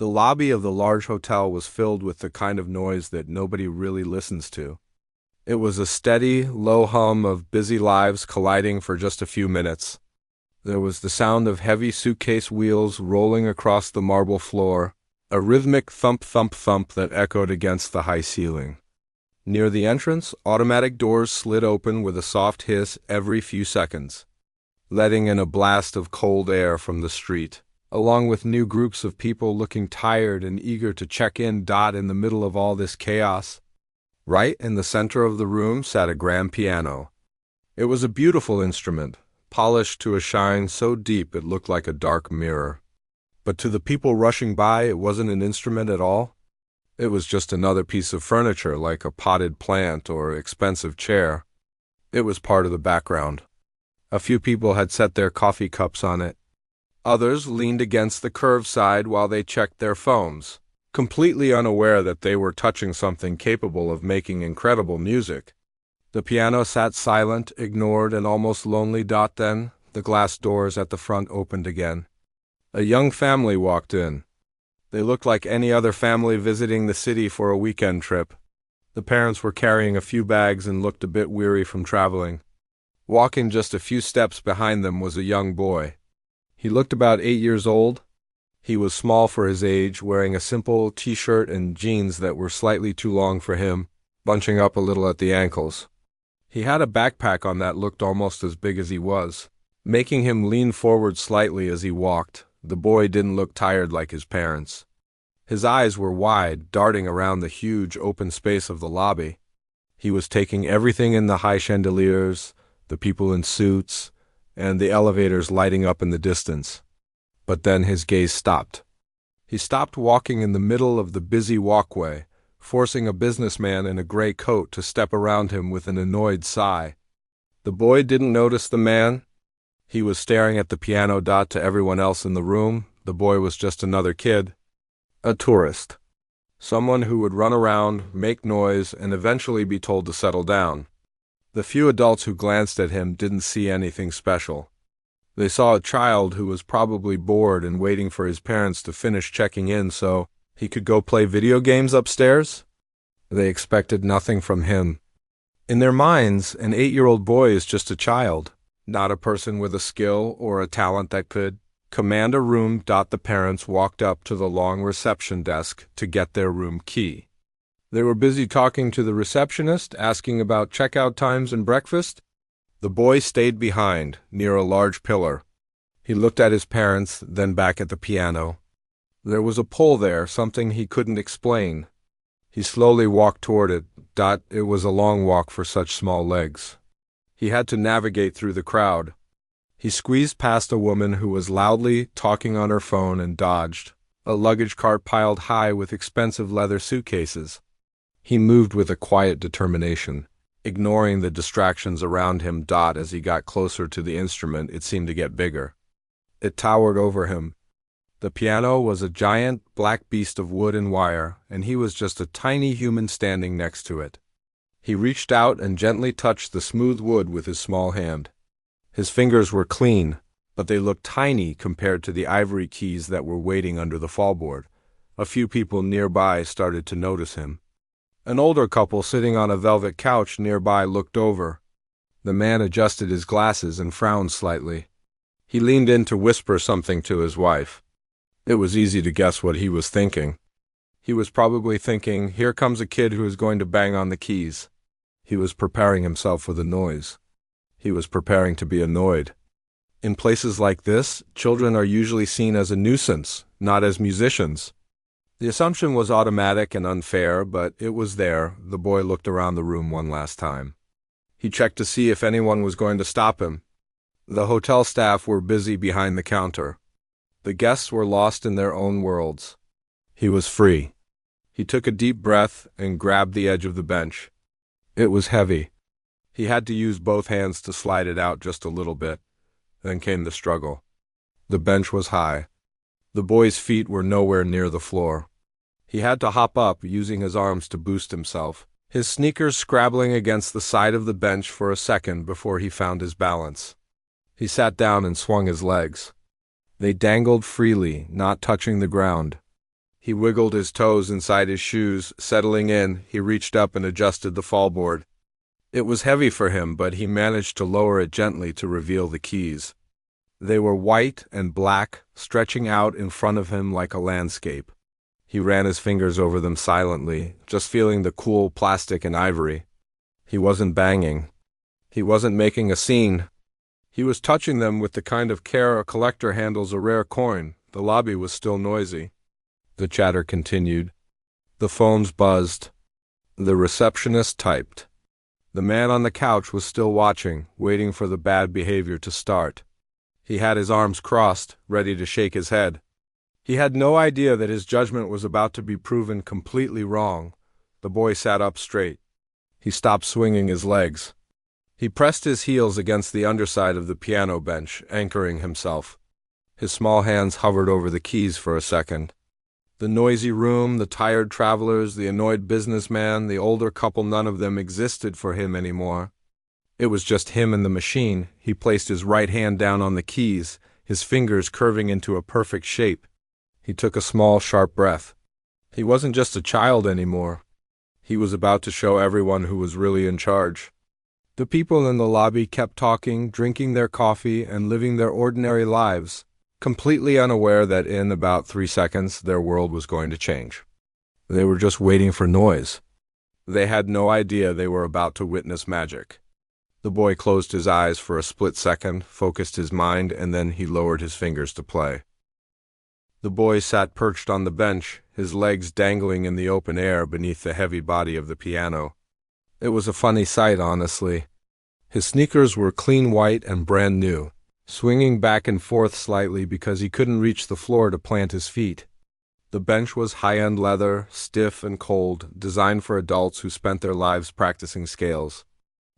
The lobby of the large hotel was filled with the kind of noise that nobody really listens to. It was a steady, low hum of busy lives colliding for just a few minutes. There was the sound of heavy suitcase wheels rolling across the marble floor, a rhythmic thump-thump-thump that echoed against the high ceiling. Near the entrance, automatic doors slid open with a soft hiss every few seconds, letting in a blast of cold air from the street, along with new groups of people looking tired and eager to check in. In the middle of all this chaos, right in the center of the room, sat a grand piano. It was a beautiful instrument, polished to a shine so deep it looked like a dark mirror. But to the people rushing by, it wasn't an instrument at all. It was just another piece of furniture, like a potted plant or expensive chair. It was part of the background. A few people had set their coffee cups on it. Others leaned against the curved side while they checked their phones, completely unaware that they were touching something capable of making incredible music. The piano sat silent, ignored, and almost lonely. Then, the glass doors at the front opened again. A young family walked in. They looked like any other family visiting the city for a weekend trip. The parents were carrying a few bags and looked a bit weary from traveling. Walking just a few steps behind them was a young boy. He looked about 8 years old. He was small for his age, wearing a simple t-shirt and jeans that were slightly too long for him, bunching up a little at the ankles. He had a backpack on that looked almost as big as he was, making him lean forward slightly as he walked. The boy didn't look tired like his parents. His eyes were wide, darting around the huge open space of the lobby. He was taking everything in: the high chandeliers, the people in suits, and the elevators lighting up in the distance. But then his gaze stopped. He stopped walking in the middle of the busy walkway, forcing a businessman in a gray coat to step around him with an annoyed sigh. The boy didn't notice the man. He was staring at the piano. To everyone else in the room, the boy was just another kid, a tourist, someone who would run around, make noise, and eventually be told to settle down. The few adults who glanced at him didn't see anything special. They saw a child who was probably bored and waiting for his parents to finish checking in so he could go play video games upstairs. They expected nothing from him. In their minds, an 8-year-old boy is just a child, not a person with a skill or a talent that could command a room. The parents walked up to the long reception desk to get their room key. They were busy talking to the receptionist, asking about checkout times and breakfast. The boy stayed behind, near a large pillar. He looked at his parents, then back at the piano. There was a pull there, something he couldn't explain. He slowly walked toward it. It was a long walk for such small legs. He had to navigate through the crowd. He squeezed past a woman who was loudly talking on her phone and dodged a luggage cart piled high with expensive leather suitcases. He moved with a quiet determination, ignoring the distractions around him. As he got closer to the instrument, it seemed to get bigger. It towered over him. The piano was a giant black beast of wood and wire, and he was just a tiny human standing next to it. He reached out and gently touched the smooth wood with his small hand. His fingers were clean, but they looked tiny compared to the ivory keys that were waiting under the fallboard. A few people nearby started to notice him. An older couple sitting on a velvet couch nearby looked over. The man adjusted his glasses and frowned slightly. He leaned in to whisper something to his wife. It was easy to guess what he was thinking. He was probably thinking, here comes a kid who is going to bang on the keys. He was preparing himself for the noise. He was preparing to be annoyed. In places like this, children are usually seen as a nuisance, not as musicians. The assumption was automatic and unfair, but it was there. The boy looked around the room one last time. He checked to see if anyone was going to stop him. The hotel staff were busy behind the counter. The guests were lost in their own worlds. He was free. He took a deep breath and grabbed the edge of the bench. It was heavy. He had to use both hands to slide it out just a little bit. Then came the struggle. The bench was high. The boy's feet were nowhere near the floor. He had to hop up, using his arms to boost himself, his sneakers scrabbling against the side of the bench for a second before he found his balance. He sat down and swung his legs. They dangled freely, not touching the ground. He wiggled his toes inside his shoes. Settling in, he reached up and adjusted the fallboard. It was heavy for him, but he managed to lower it gently to reveal the keys. They were white and black, stretching out in front of him like a landscape. He ran his fingers over them silently, just feeling the cool plastic and ivory. He wasn't banging. He wasn't making a scene. He was touching them with the kind of care a collector handles a rare coin. The lobby was still noisy. The chatter continued. The phones buzzed. The receptionist typed. The man on the couch was still watching, waiting for the bad behavior to start. He had his arms crossed, ready to shake his head. He had no idea that his judgment was about to be proven completely wrong. The boy sat up straight. He stopped swinging his legs. He pressed his heels against the underside of the piano bench, anchoring himself. His small hands hovered over the keys for a second. The noisy room, the tired travelers, the annoyed businessman, the older couple, none of them existed for him anymore. It was just him and the machine. He placed his right hand down on the keys, his fingers curving into a perfect shape. He took a small, sharp breath. He wasn't just a child anymore. He was about to show everyone who was really in charge. The people in the lobby kept talking, drinking their coffee, and living their ordinary lives, completely unaware that in about 3 seconds their world was going to change. They were just waiting for noise. They had no idea they were about to witness magic. The boy closed his eyes for a split second, focused his mind, and then he lowered his fingers to play. The boy sat perched on the bench, his legs dangling in the open air beneath the heavy body of the piano. It was a funny sight, honestly. His sneakers were clean white and brand new, swinging back and forth slightly because he couldn't reach the floor to plant his feet. The bench was high-end leather, stiff and cold, designed for adults who spent their lives practicing scales.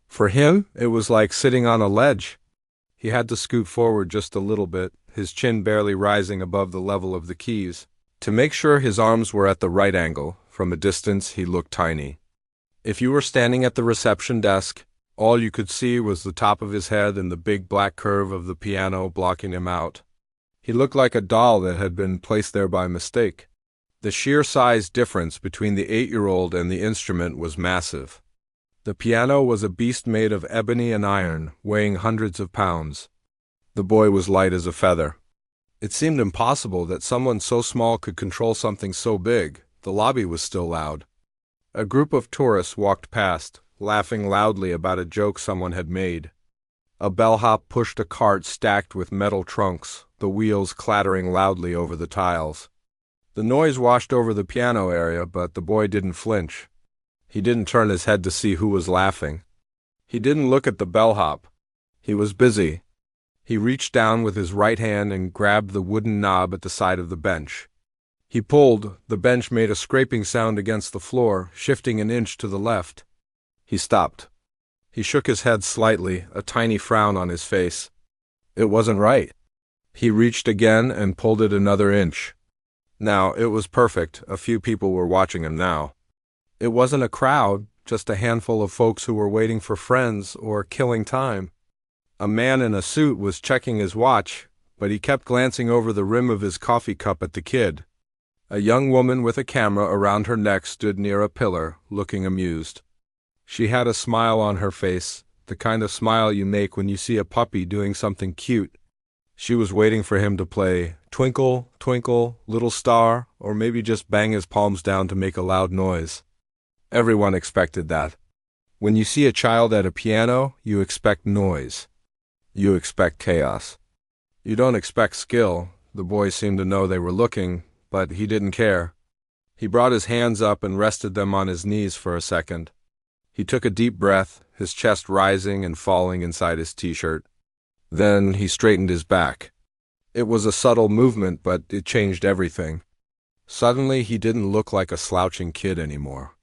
For him, it was like sitting on a ledge. He had to scoot forward just a little bit, his chin barely rising above the level of the keys, to make sure his arms were at the right angle. From a distance, he looked tiny. If you were standing at the reception desk, all you could see was the top of his head and the big black curve of the piano blocking him out. He looked like a doll that had been placed there by mistake. The sheer size difference between the 8-year-old and the instrument was massive. The piano was a beast made of ebony and iron, weighing hundreds of pounds. The boy was light as a feather. It seemed impossible that someone so small could control something so big. The lobby was still loud. A group of tourists walked past, laughing loudly about a joke someone had made. A bellhop pushed a cart stacked with metal trunks, the wheels clattering loudly over the tiles. The noise washed over the piano area, but the boy didn't flinch. He didn't turn his head to see who was laughing. He didn't look at the bellhop. He was busy. He reached down with his right hand and grabbed the wooden knob at the side of the bench. He pulled. The bench made a scraping sound against the floor, shifting an inch to the left. He stopped. He shook his head slightly, a tiny frown on his face. It wasn't right. He reached again and pulled it another inch. Now, it was perfect. A few people were watching him now. It wasn't a crowd, just a handful of folks who were waiting for friends or killing time. A man in a suit was checking his watch, but he kept glancing over the rim of his coffee cup at the kid. A young woman with a camera around her neck stood near a pillar, looking amused. She had a smile on her face, the kind of smile you make when you see a puppy doing something cute. She was waiting for him to play Twinkle, Twinkle, Little Star, or maybe just bang his palms down to make a loud noise. Everyone expected that. When you see a child at a piano, you expect noise. You expect chaos. You don't expect skill. The boy seemed to know they were looking, but he didn't care. He brought his hands up and rested them on his knees for a second. He took a deep breath, his chest rising and falling inside his t-shirt. Then he straightened his back. It was a subtle movement, but it changed everything. Suddenly, he didn't look like a slouching kid anymore.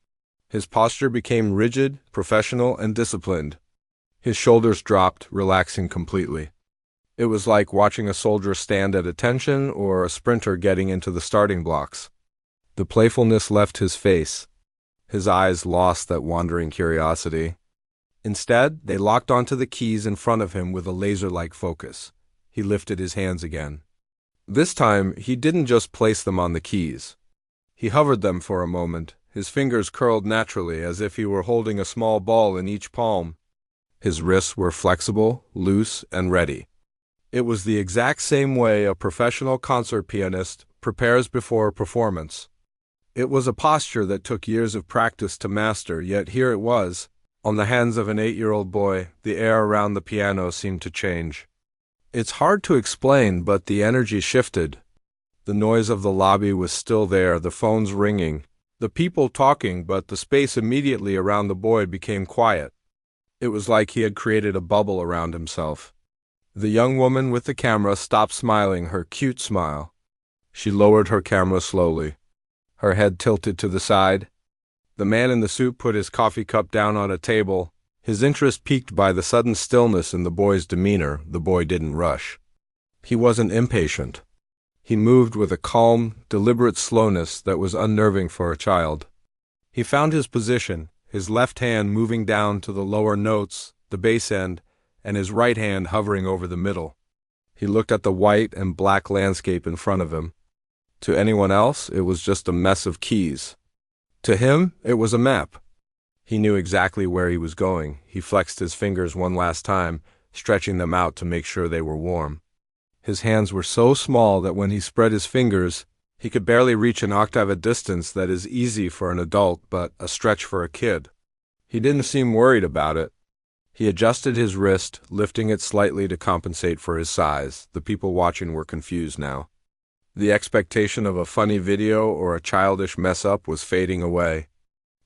His posture became rigid, professional, and disciplined. His shoulders dropped, relaxing completely. It was like watching a soldier stand at attention or a sprinter getting into the starting blocks. The playfulness left his face. His eyes lost that wandering curiosity. Instead, they locked onto the keys in front of him with a laser-like focus. He lifted his hands again. This time, he didn't just place them on the keys. He hovered them for a moment, his fingers curled naturally as if he were holding a small ball in each palm. His wrists were flexible, loose, and ready. It was the exact same way a professional concert pianist prepares before a performance. It was a posture that took years of practice to master, yet here it was. On the hands of an 8-year-old boy, the air around the piano seemed to change. It's hard to explain, but the energy shifted. The noise of the lobby was still there, the phones ringing, the people talking, but the space immediately around the boy became quiet. It was like he had created a bubble around himself. The young woman with the camera stopped smiling, her cute smile. She lowered her camera slowly, her head tilted to the side. The man in the suit put his coffee cup down on a table, his interest piqued by the sudden stillness in the boy's demeanor. The boy didn't rush. He wasn't impatient. He moved with a calm, deliberate slowness that was unnerving for a child. He found his position, his left hand moving down to the lower notes, the bass end, and his right hand hovering over the middle. He looked at the white and black landscape in front of him. To anyone else, it was just a mess of keys. To him, it was a map. He knew exactly where he was going. He flexed his fingers one last time, stretching them out to make sure they were warm. His hands were so small that when he spread his fingers, he could barely reach an octave at distance that is easy for an adult but a stretch for a kid. He didn't seem worried about it. He adjusted his wrist, lifting it slightly to compensate for his size. The people watching were confused now. The expectation of a funny video or a childish mess-up was fading away.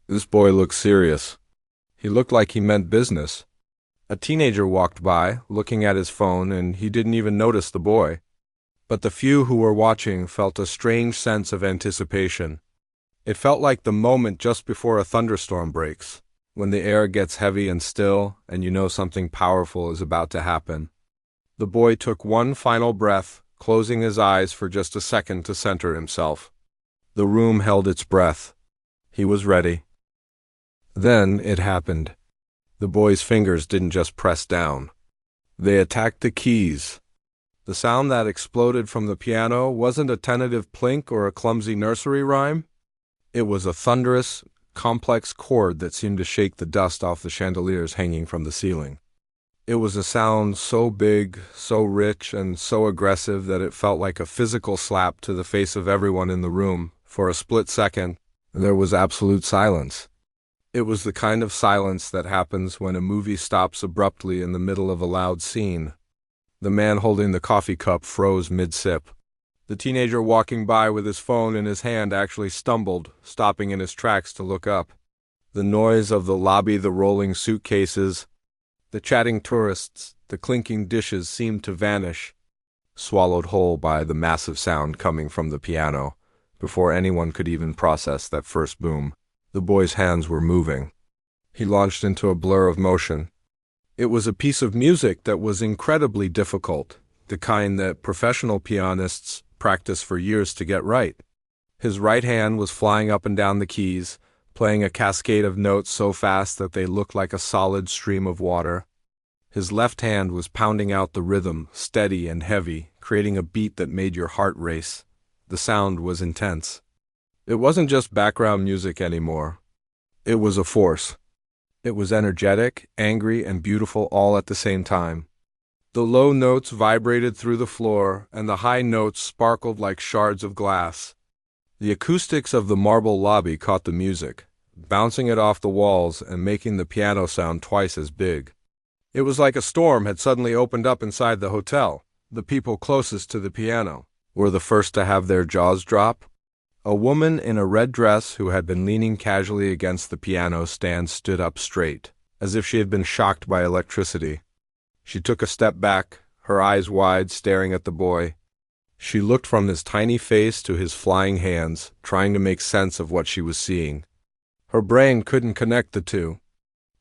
This boy looked serious. He looked like he meant business. A teenager walked by, looking at his phone, and he didn't even notice the boy. But the few who were watching felt a strange sense of anticipation. It felt like the moment just before a thunderstorm breaks, when the air gets heavy and still, and you know something powerful is about to happen. The boy took one final breath, closing his eyes for just a second to center himself. The room held its breath. He was ready. Then it happened. The boy's fingers didn't just press down. They attacked the keys. The sound that exploded from the piano wasn't a tentative plink or a clumsy nursery rhyme. It was a thunderous, complex chord that seemed to shake the dust off the chandeliers hanging from the ceiling. It was a sound so big, so rich, and so aggressive that it felt like a physical slap to the face of everyone in the room. For a split second, there was absolute silence. It was the kind of silence that happens when a movie stops abruptly in the middle of a loud scene. The man holding the coffee cup froze mid-sip. The teenager walking by with his phone in his hand actually stumbled, stopping in his tracks to look up. The noise of the lobby, the rolling suitcases, the chatting tourists, the clinking dishes seemed to vanish, swallowed whole by the massive sound coming from the piano, before anyone could even process that first boom. The boy's hands were moving. He launched into a blur of motion. It was a piece of music that was incredibly difficult, the kind that professional pianists practice for years to get right. His right hand was flying up and down the keys, playing a cascade of notes so fast that they looked like a solid stream of water. His left hand was pounding out the rhythm, steady and heavy, creating a beat that made your heart race. The sound was intense. It wasn't just background music anymore. It was a force. It was energetic, angry, and beautiful all at the same time. The low notes vibrated through the floor, and the high notes sparkled like shards of glass. The acoustics of the marble lobby caught the music, bouncing it off the walls and making the piano sound twice as big. It was like a storm had suddenly opened up inside the hotel. The people closest to the piano were the first to have their jaws drop. A woman in a red dress who had been leaning casually against the piano stand stood up straight, as if she had been shocked by electricity. She took a step back, her eyes wide, staring at the boy. She looked from his tiny face to his flying hands, trying to make sense of what she was seeing. Her brain couldn't connect the two.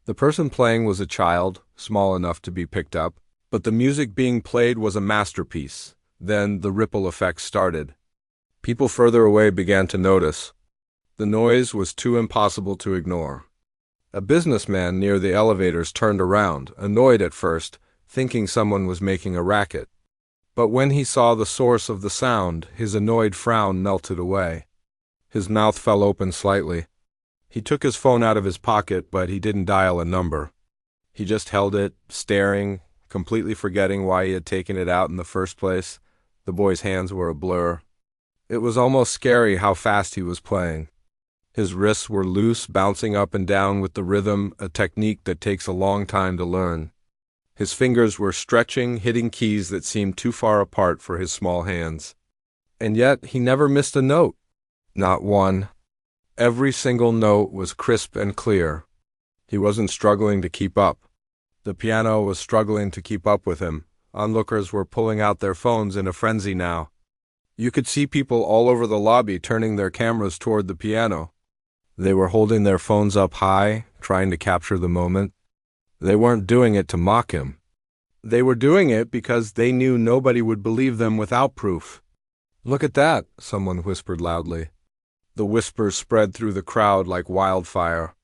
The person playing was a child, small enough to be picked up, but the music being played was a masterpiece. Then the ripple effect started. People further away began to notice. The noise was too impossible to ignore. A businessman near the elevators turned around, annoyed at first, thinking someone was making a racket. But when he saw the source of the sound, his annoyed frown melted away. His mouth fell open slightly. He took his phone out of his pocket, but he didn't dial a number. He just held it, staring, completely forgetting why he had taken it out in the first place. The boy's hands were a blur. It was almost scary how fast he was playing. His wrists were loose, bouncing up and down with the rhythm, a technique that takes a long time to learn. His fingers were stretching, hitting keys that seemed too far apart for his small hands. And yet he never missed a note. Not one. Every single note was crisp and clear. He wasn't struggling to keep up. The piano was struggling to keep up with him. Onlookers were pulling out their phones in a frenzy now. You could see people all over the lobby turning their cameras toward the piano. They were holding their phones up high, trying to capture the moment. They weren't doing it to mock him. They were doing it because they knew nobody would believe them without proof. "Look at that," someone whispered loudly. The whispers spread through the crowd like wildfire.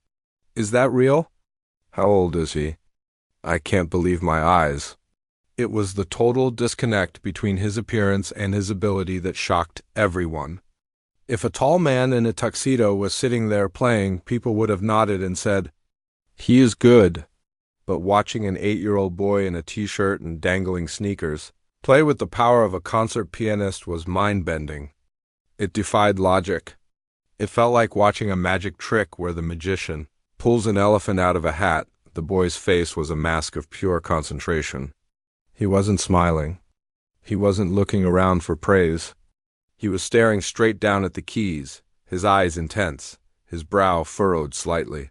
"Is that real? How old is he? I can't believe my eyes." It was the total disconnect between his appearance and his ability that shocked everyone. If a tall man in a tuxedo was sitting there playing, people would have nodded and said, "He is good." But watching an 8-year-old boy in a t-shirt and dangling sneakers play with the power of a concert pianist was mind-bending. It defied logic. It felt like watching a magic trick where the magician pulls an elephant out of a hat. The boy's face was a mask of pure concentration. He wasn't smiling. He wasn't looking around for praise. He was staring straight down at the keys, his eyes intense, his brow furrowed slightly.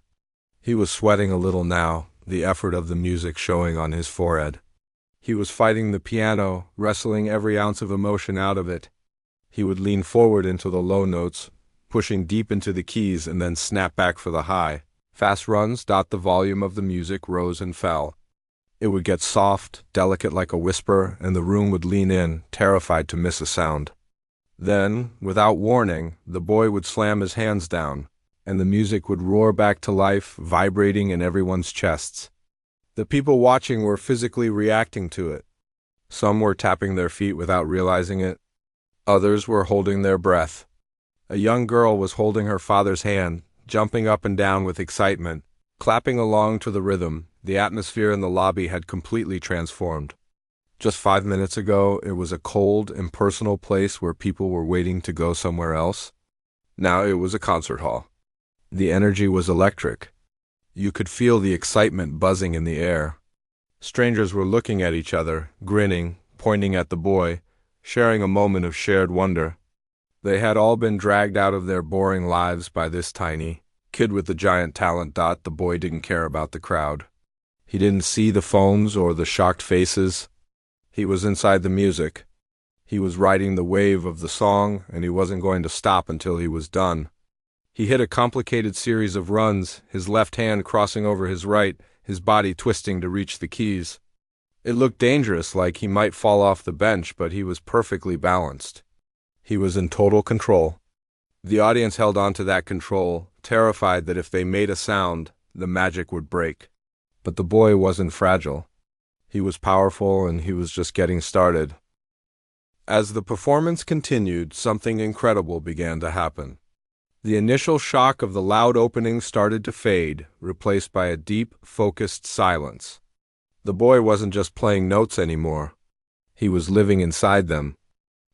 He was sweating a little now, the effort of the music showing on his forehead. He was fighting the piano, wrestling every ounce of emotion out of it. He would lean forward into the low notes, pushing deep into the keys, and then snap back for the high. Fast runs. The volume of the music rose and fell. It would get soft, delicate like a whisper, and the room would lean in, terrified to miss a sound. Then, without warning, the boy would slam his hands down, and the music would roar back to life, vibrating in everyone's chests. The people watching were physically reacting to it. Some were tapping their feet without realizing it. Others were holding their breath. A young girl was holding her father's hand, jumping up and down with excitement, clapping along to the rhythm. The atmosphere in the lobby had completely transformed. Just 5 minutes ago, it was a cold, impersonal place where people were waiting to go somewhere else. Now it was a concert hall. The energy was electric. You could feel the excitement buzzing in the air. Strangers were looking at each other, grinning, pointing at the boy, sharing a moment of shared wonder. They had all been dragged out of their boring lives by this tiny kid with the giant talent. The boy didn't care about the crowd. He didn't see the phones or the shocked faces. He was inside the music. He was riding the wave of the song, and he wasn't going to stop until he was done. He hit a complicated series of runs, his left hand crossing over his right, his body twisting to reach the keys. It looked dangerous, like he might fall off the bench, but he was perfectly balanced. He was in total control. The audience held on to that control, terrified that if they made a sound, the magic would break. But the boy wasn't fragile. He was powerful, and he was just getting started. As the performance continued, something incredible began to happen. The initial shock of the loud opening started to fade, replaced by a deep, focused silence. The boy wasn't just playing notes anymore. He was living inside them.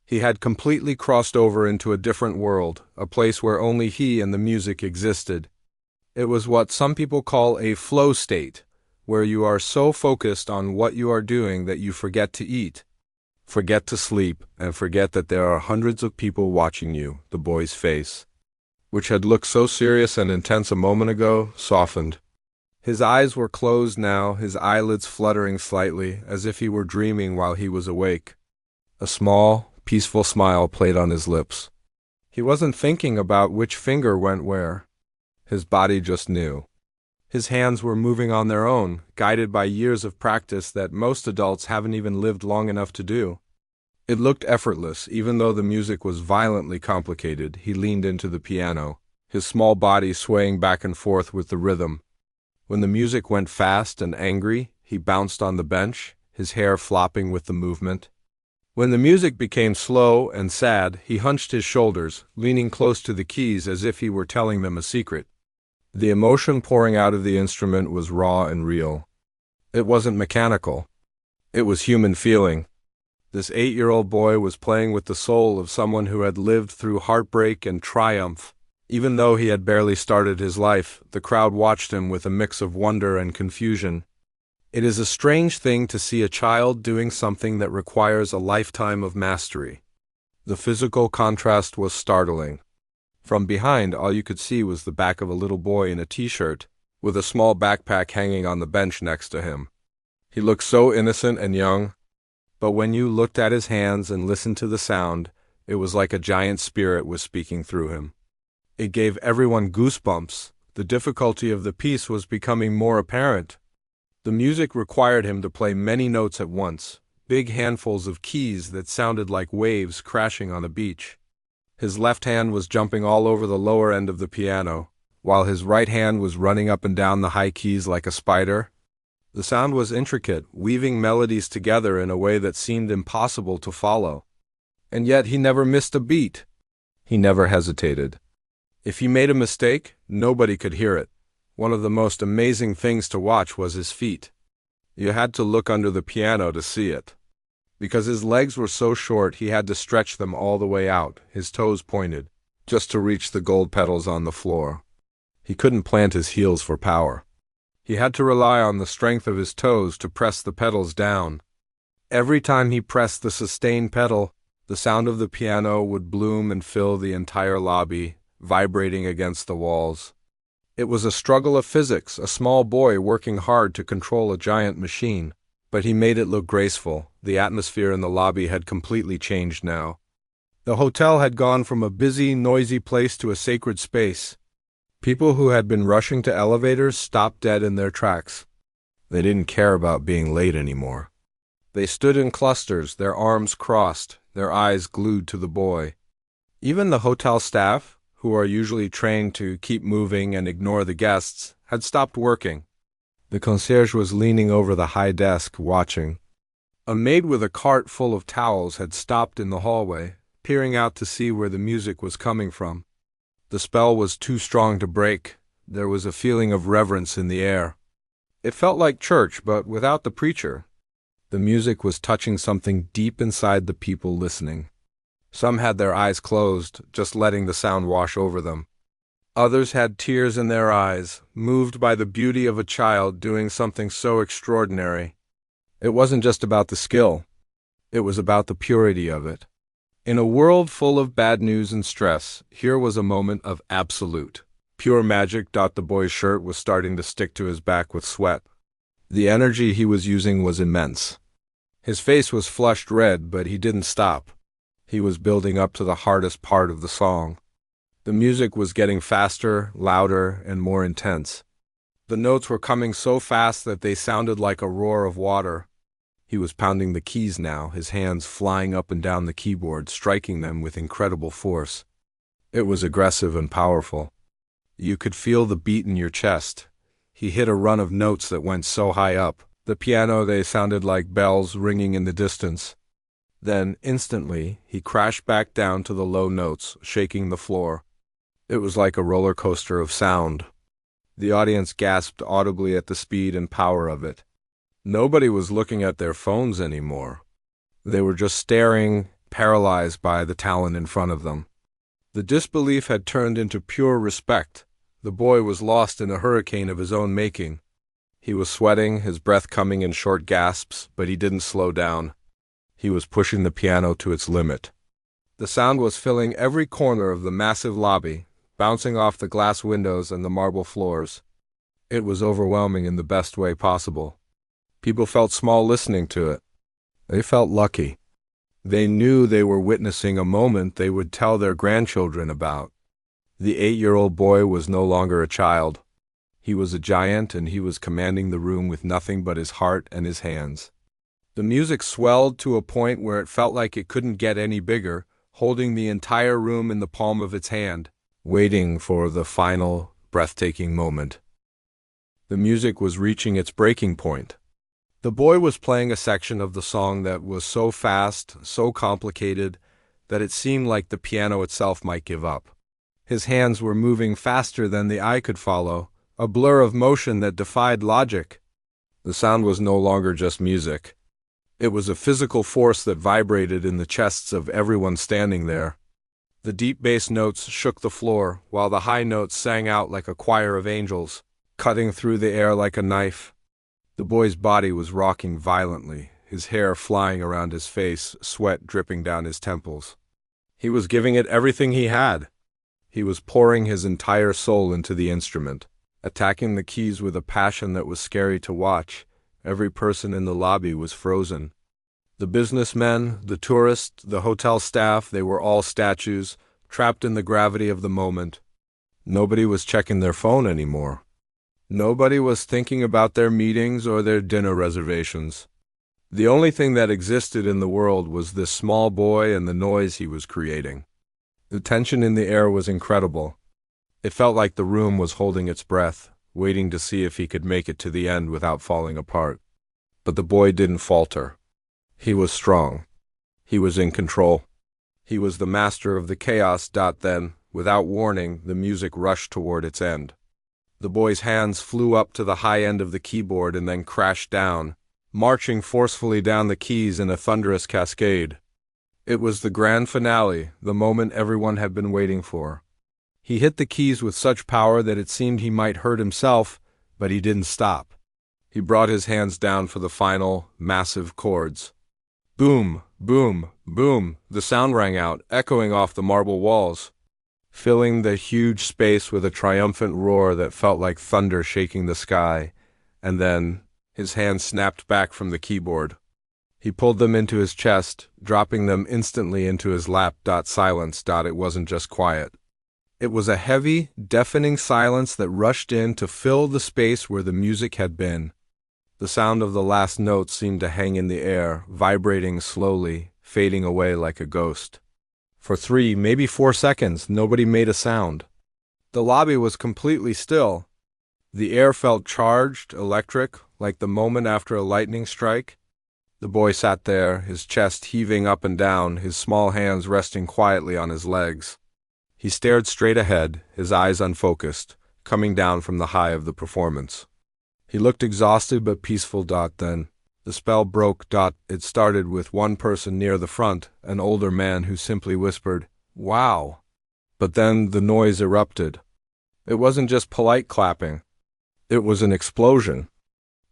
He had completely crossed over into a different world, a place where only he and the music existed. It was what some people call a flow state, where you are so focused on what you are doing that you forget to eat, forget to sleep, and forget that there are hundreds of people watching you. The boy's face, which had looked so serious and intense a moment ago, softened. His eyes were closed now, his eyelids fluttering slightly, as if he were dreaming while he was awake. A small, peaceful smile played on his lips. He wasn't thinking about which finger went where. His body just knew. His hands were moving on their own, guided by years of practice that most adults haven't even lived long enough to do. It looked effortless, even though the music was violently complicated. He leaned into the piano, his small body swaying back and forth with the rhythm. When the music went fast and angry, he bounced on the bench, his hair flopping with the movement. When the music became slow and sad, he hunched his shoulders, leaning close to the keys as if he were telling them a secret. The emotion pouring out of the instrument was raw and real. It wasn't mechanical. It was human feeling. This 8-year-old boy was playing with the soul of someone who had lived through heartbreak and triumph. Even though he had barely started his life, the crowd watched him with a mix of wonder and confusion. It is a strange thing to see a child doing something that requires a lifetime of mastery. The physical contrast was startling. From behind, all you could see was the back of a little boy in a t-shirt, with a small backpack hanging on the bench next to him. He looked so innocent and young, but when you looked at his hands and listened to the sound, it was like a giant spirit was speaking through him. It gave everyone goosebumps. The difficulty of the piece was becoming more apparent. The music required him to play many notes at once, big handfuls of keys that sounded like waves crashing on a beach. His left hand was jumping all over the lower end of the piano, while his right hand was running up and down the high keys like a spider. The sound was intricate, weaving melodies together in a way that seemed impossible to follow. And yet he never missed a beat. He never hesitated. If he made a mistake, nobody could hear it. One of the most amazing things to watch was his feet. You had to look under the piano to see it. Because his legs were so short, he had to stretch them all the way out, his toes pointed, just to reach the gold pedals on the floor. He couldn't plant his heels for power. He had to rely on the strength of his toes to press the pedals down. Every time he pressed the sustain pedal, the sound of the piano would bloom and fill the entire lobby, vibrating against the walls. It was a struggle of physics, a small boy working hard to control a giant machine. But he made it look graceful. The atmosphere in the lobby had completely changed now. The hotel had gone from a busy, noisy place to a sacred space. People who had been rushing to elevators stopped dead in their tracks. They didn't care about being late anymore. They stood in clusters, their arms crossed, their eyes glued to the boy. Even the hotel staff, who are usually trained to keep moving and ignore the guests, had stopped working. The concierge was leaning over the high desk, watching. A maid with a cart full of towels had stopped in the hallway, peering out to see where the music was coming from. The spell was too strong to break. There was a feeling of reverence in the air. It felt like church, but without the preacher. The music was touching something deep inside the people listening. Some had their eyes closed, just letting the sound wash over them. Others had tears in their eyes, moved by the beauty of a child doing something so extraordinary. It wasn't just about the skill. It was about the purity of it. In a world full of bad news and stress, here was a moment of absolute, pure magic. The boy's shirt was starting to stick to his back with sweat. The energy he was using was immense. His face was flushed red, but he didn't stop. He was building up to the hardest part of the song. The music was getting faster, louder, and more intense. The notes were coming so fast that they sounded like a roar of water. He was pounding the keys now, his hands flying up and down the keyboard, striking them with incredible force. It was aggressive and powerful. You could feel the beat in your chest. He hit a run of notes that went so high up. The piano, they sounded like bells ringing in the distance. Then, instantly, he crashed back down to the low notes, shaking the floor. It was like a roller coaster of sound. The audience gasped audibly at the speed and power of it. Nobody was looking at their phones anymore. They were just staring, paralyzed by the talent in front of them. The disbelief had turned into pure respect. The boy was lost in a hurricane of his own making. He was sweating, his breath coming in short gasps, but he didn't slow down. He was pushing the piano to its limit. The sound was filling every corner of the massive lobby, bouncing off the glass windows and the marble floors. It was overwhelming in the best way possible. People felt small listening to it. They felt lucky. They knew they were witnessing a moment they would tell their grandchildren about. The 8-year-old boy was no longer a child. He was a giant, and he was commanding the room with nothing but his heart and his hands. The music swelled to a point where it felt like it couldn't get any bigger, holding the entire room in the palm of its hand, waiting for the final, breathtaking moment. The music was reaching its breaking point. The boy was playing a section of the song that was so fast, so complicated, that it seemed like the piano itself might give up. His hands were moving faster than the eye could follow, a blur of motion that defied logic. The sound was no longer just music. It was a physical force that vibrated in the chests of everyone standing there. The deep bass notes shook the floor, while the high notes sang out like a choir of angels, cutting through the air like a knife. The boy's body was rocking violently, his hair flying around his face, sweat dripping down his temples. He was giving it everything he had. He was pouring his entire soul into the instrument, attacking the keys with a passion that was scary to watch. Every person in the lobby was frozen. The businessmen, the tourists, the hotel staff, they were all statues, trapped in the gravity of the moment. Nobody was checking their phone anymore. Nobody was thinking about their meetings or their dinner reservations. The only thing that existed in the world was this small boy and the noise he was creating. The tension in the air was incredible. It felt like the room was holding its breath, waiting to see if he could make it to the end without falling apart. But the boy didn't falter. He was strong. He was in control. He was the master of the chaos. Then, without warning, the music rushed toward its end. The boy's hands flew up to the high end of the keyboard and then crashed down, marching forcefully down the keys in a thunderous cascade. It was the grand finale, the moment everyone had been waiting for. He hit the keys with such power that it seemed he might hurt himself, but he didn't stop. He brought his hands down for the final, massive chords. Boom, boom, boom, the sound rang out, echoing off the marble walls, filling the huge space with a triumphant roar that felt like thunder shaking the sky. And then, his hands snapped back from the keyboard. He pulled them into his chest, dropping them instantly into his lap. Silence. It wasn't just quiet. It was a heavy, deafening silence that rushed in to fill the space where the music had been. The sound of the last note seemed to hang in the air, vibrating slowly, fading away like a ghost. For 3, maybe 4 seconds, nobody made a sound. The lobby was completely still. The air felt charged, electric, like the moment after a lightning strike. The boy sat there, his chest heaving up and down, his small hands resting quietly on his legs. He stared straight ahead, his eyes unfocused, coming down from the high of the performance. He looked exhausted but peaceful. Then the spell broke. It started with one person near the front, an older man who simply whispered, "Wow." But then the noise erupted. It wasn't just polite clapping. It was an explosion.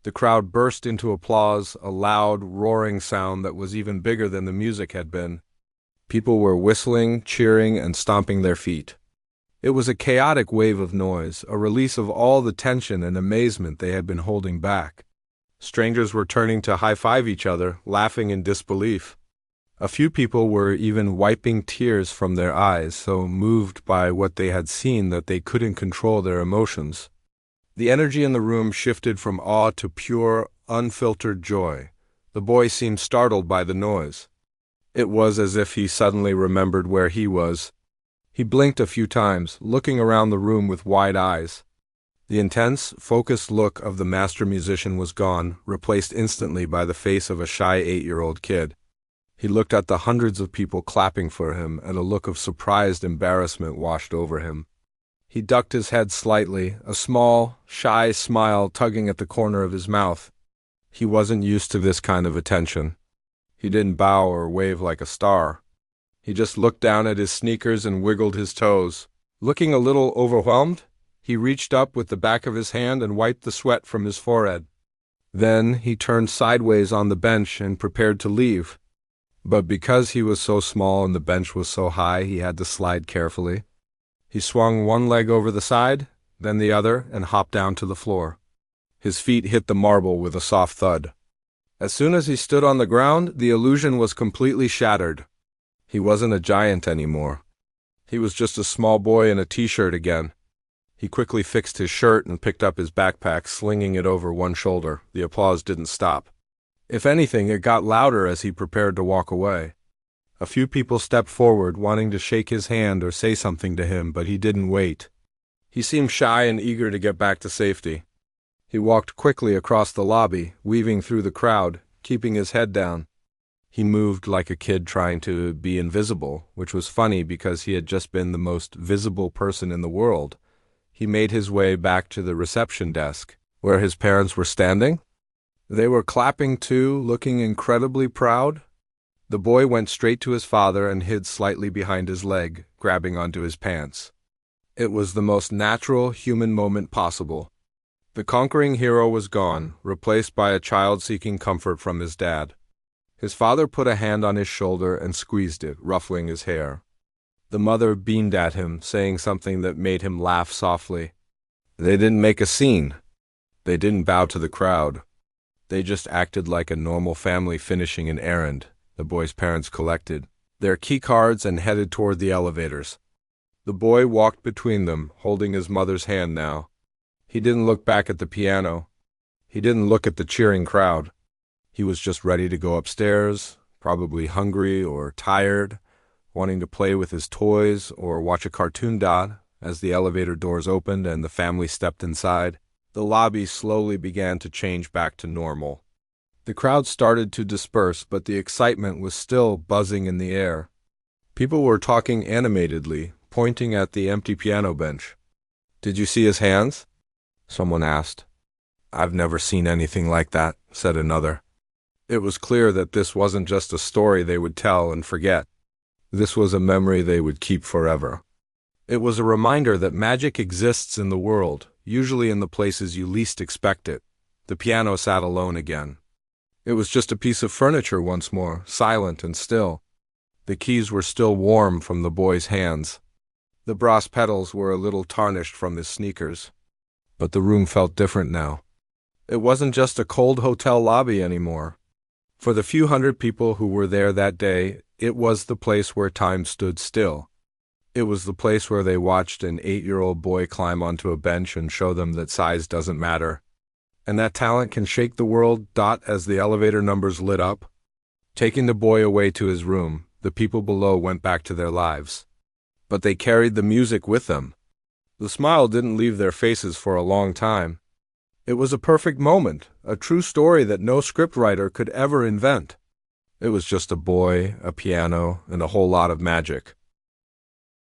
The crowd burst into applause, a loud, roaring sound that was even bigger than the music had been. People were whistling, cheering, and stomping their feet. It was a chaotic wave of noise, a release of all the tension and amazement they had been holding back. Strangers were turning to high-five each other, laughing in disbelief. A few people were even wiping tears from their eyes, so moved by what they had seen that they couldn't control their emotions. The energy in the room shifted from awe to pure, unfiltered joy. The boy seemed startled by the noise. It was as if he suddenly remembered where he was. He blinked a few times, looking around the room with wide eyes. The intense, focused look of the master musician was gone, replaced instantly by the face of a shy 8-year-old kid. He looked at the hundreds of people clapping for him, and a look of surprised embarrassment washed over him. He ducked his head slightly, a small, shy smile tugging at the corner of his mouth. He wasn't used to this kind of attention. He didn't bow or wave like a star. He just looked down at his sneakers and wiggled his toes. Looking a little overwhelmed, he reached up with the back of his hand and wiped the sweat from his forehead. Then he turned sideways on the bench and prepared to leave. But because he was so small and the bench was so high, he had to slide carefully. He swung one leg over the side, then the other, and hopped down to the floor. His feet hit the marble with a soft thud. As soon as he stood on the ground, the illusion was completely shattered. He wasn't a giant anymore. He was just a small boy in a t-shirt again. He quickly fixed his shirt and picked up his backpack, slinging it over one shoulder. The applause didn't stop. If anything, it got louder as he prepared to walk away. A few people stepped forward, wanting to shake his hand or say something to him, but he didn't wait. He seemed shy and eager to get back to safety. He walked quickly across the lobby, weaving through the crowd, keeping his head down. He moved like a kid trying to be invisible, which was funny because he had just been the most visible person in the world. He made his way back to the reception desk, where his parents were standing. They were clapping too, looking incredibly proud. The boy went straight to his father and hid slightly behind his leg, grabbing onto his pants. It was the most natural human moment possible. The conquering hero was gone, replaced by a child seeking comfort from his dad. His father put a hand on his shoulder and squeezed it, ruffling his hair. The mother beamed at him, saying something that made him laugh softly. They didn't make a scene. They didn't bow to the crowd. They just acted like a normal family finishing an errand. The boy's parents collected their key cards and headed toward the elevators. The boy walked between them, holding his mother's hand now. He didn't look back at the piano. He didn't look at the cheering crowd. He was just ready to go upstairs, probably hungry or tired, wanting to play with his toys or watch a cartoon dot. As the elevator doors opened and the family stepped inside, the lobby slowly began to change back to normal. The crowd started to disperse, but the excitement was still buzzing in the air. People were talking animatedly, pointing at the empty piano bench. "Did you see his hands?" someone asked. "I've never seen anything like that," said another. It was clear that this wasn't just a story they would tell and forget. This was a memory they would keep forever. It was a reminder that magic exists in the world, usually in the places you least expect it. The piano sat alone again. It was just a piece of furniture once more, silent and still. The keys were still warm from the boy's hands. The brass pedals were a little tarnished from his sneakers. But the room felt different now. It wasn't just a cold hotel lobby anymore. For the few hundred people who were there that day, it was the place where time stood still. It was the place where they watched an 8-year-old boy climb onto a bench and show them that size doesn't matter, and that talent can shake the world. As the elevator numbers lit up, taking the boy away to his room, the people below went back to their lives. But they carried the music with them. The smile didn't leave their faces for a long time. It was a perfect moment, a true story that no scriptwriter could ever invent. It was just a boy, a piano, and a whole lot of magic.